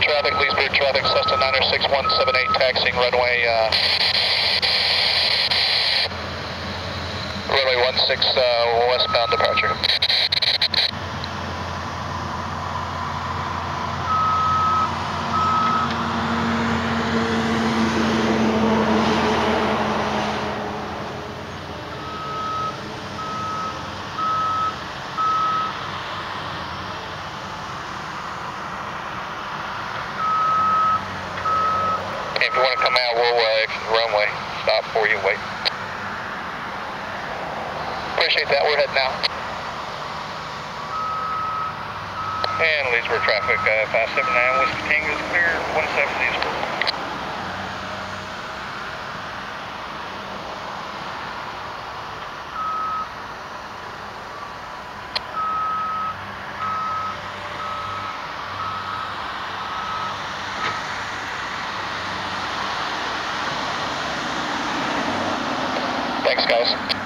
traffic, Leesburg traffic, Cessna 96178 taxiing runway 16 westbound departure. If you want to come out, we'll exit the runway, stop for you, wait. Appreciate that, we're heading out. And Leesburg traffic, 579 Whiskey Tango is clear, 17 Leesburg. Thanks, guys.